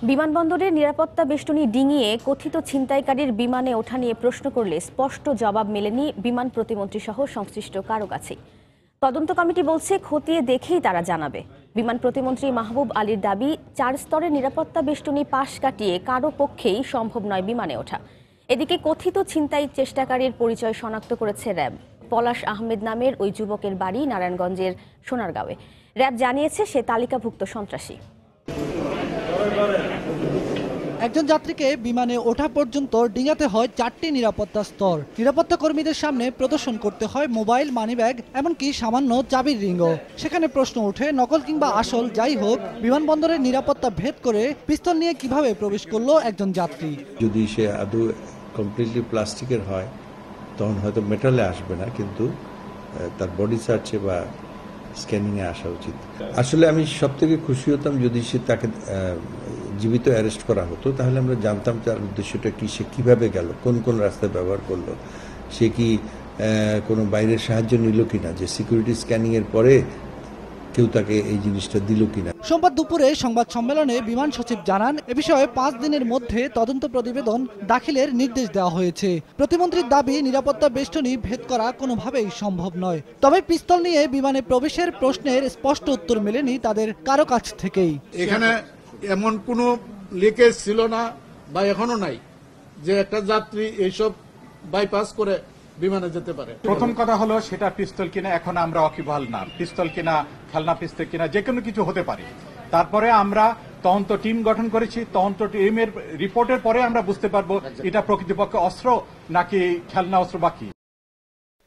বিমানবন্দরের নিরাপত্তা বেষ্টনী ডিঙিয়ে কথিত ছিনতাইকারীর বিমানে ওঠা নিয়ে প্রশ্ন করলে স্পষ্ট জবাব মেলেনি বিমান প্রতিমন্ত্রী সহ সংশ্লিষ্ট কারো কাছেই। তদন্ত কমিটি বলছে খতিয়ে দেখেই তারা জানাবে। বিমান প্রতিমন্ত্রী মাহবুব আলীর দাবি, 4 স্তরের নিরাপত্তা বেষ্টনী পাশ কাটিয়ে কারো পক্ষেই সম্ভব নয় বিমানে ওঠা। এদিকে কথিত ছিনতাই চেষ্টাকারীর পরিচয় শনাক্ত করেছে র্যাব। পলাশ আহমেদ নামের ওই যুবকের বাড়ি নারায়ণগঞ্জের সোনারগাঁওয়ে। র্যাব জানিয়েছে সে তালিকাভুক্ত সন্ত্রাসী। একজন যাত্রীকে বিমানে ওঠা পর্যন্ত ডিঙাতে হয় 4টি নিরাপত্তা স্তর। নিরাপত্তা কর্মীদের সামনে প্রদর্শন করতে হয় মোবাইল, মানিব্যাগ, এমনকি সামান্য চাবির রিংও। সেখানে প্রশ্ন ওঠে, নকল কিংবা আসল যাই হোক, বিমানবন্দরের নিরাপত্তা ভেদ করে পিস্তল নিয়ে কিভাবে প্রবেশ করলো একজন যাত্রী। যদি সে আদৌ কমপ্লিটলি প্লাস্টিকের হয় তখন হয়তো মেটালে আসবে না, কিন্তু তার বডি সার্চে বা স্ক্যানিংয়ে আসা উচিত। আসলে আমি সব থেকে খুশি হতাম যদি সে তাকে জীবিত অ্যারেস্ট করা হতো, তাহলে আমরা জানতাম তার উদ্দেশ্যটা কি, সে কিভাবে গেল, কোন কোন রাস্তায় ব্যবহার করলো, সে কি কোনো বাইরের সাহায্য নিল কিনা, যে সিকিউরিটি স্ক্যানিং এর পরে কেউ তাকে এই জিনিসটা দিল কিনা। সোমবার দুপুরে সংবাদ সম্মেলনে বিমান সচিব জানান, এ বিষয়ে 5 দিনের মধ্যে তদন্ত প্রতিবেদন দাখিলের নির্দেশ দেওয়া হয়েছে। প্রতিমন্ত্রীর দাবি, নিরাপত্তা বেষ্টনী ভেদ করা কোনোভাবেই সম্ভব নয়। তবে পিস্তল নিয়ে বিমানে প্রবেশের প্রশ্নের স্পষ্ট উত্তর মেলেনি তাদের কারো কাছ থেকেই। এখানে এমন কোনো লিকেজ ছিল না বা এখনো নাই যে একটা যাত্রী এইসব বাইপাস করে বিমানে যেতে পারে। প্রথম কথা হলো সেটা পিস্তল কিনা এখন আমরা ওয়াকিবহাল না, পিস্তল কিনা, খেলনা পিস্তল কিনা, যে কোনো কিছু হতে পারে। তারপরে আমরা তদন্ত টিম গঠন করেছি, তদন্ত টিমের রিপোর্টের পরে আমরা বুঝতে পারবো এটা প্রকৃতপক্ষে অস্ত্র নাকি খেলনা অস্ত্র বাকি।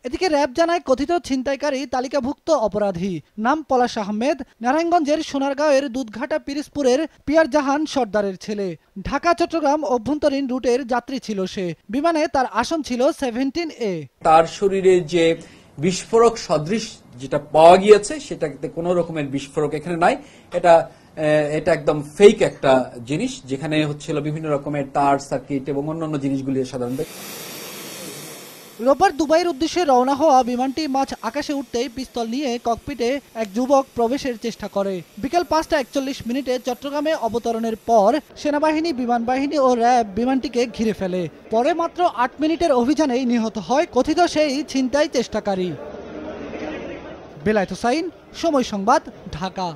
এদিকে র্যাব জানায়, কথিত ছিনতাইকারী তালিকাভুক্ত অপরাধী। নাম পলাশ আহমেদ, নারায়ণগঞ্জের সোনারগাঁওয়ের দুধঘাটা পিরিজপুরের পিয়ার জাহান সর্দারের ছেলে। ঢাকা চট্টগ্রাম অভ্যন্তরীণ রুটের যাত্রী ছিল সে। বিমানে তার আসন ছিল 17A। তার শরীরে যে বিস্ফোরক সদৃশ যেটা পাওয়া গিয়েছে, সেটাতে কোনো রকমের বিস্ফোরক এখানে নাই। এটা একদম ফেক একটা জিনিস, যেখানে হচ্ছিল বিভিন্ন রকমের তার, সার্কিট এবং অন্যান্য জিনিসগুলি সাধারণত। রোববার দুবাইয়ের উদ্দেশ্যে রওনা হওয়া বিমানটি মাঝ আকাশে উঠতেই পিস্তল নিয়ে ককপিটে এক যুবক প্রবেশের চেষ্টা করে। বিকেল 5:41 চট্টগ্রামে অবতরণের পর সেনাবাহিনী, বিমান বাহিনী ও র্যাব বিমানটিকে ঘিরে ফেলে। পরে মাত্র 8 মিনিটের অভিযানেই নিহত হয় কথিত সেই ছিনতাই চেষ্টাকারী। বেলায়েত হোসাইন, সময় সংবাদ, ঢাকা।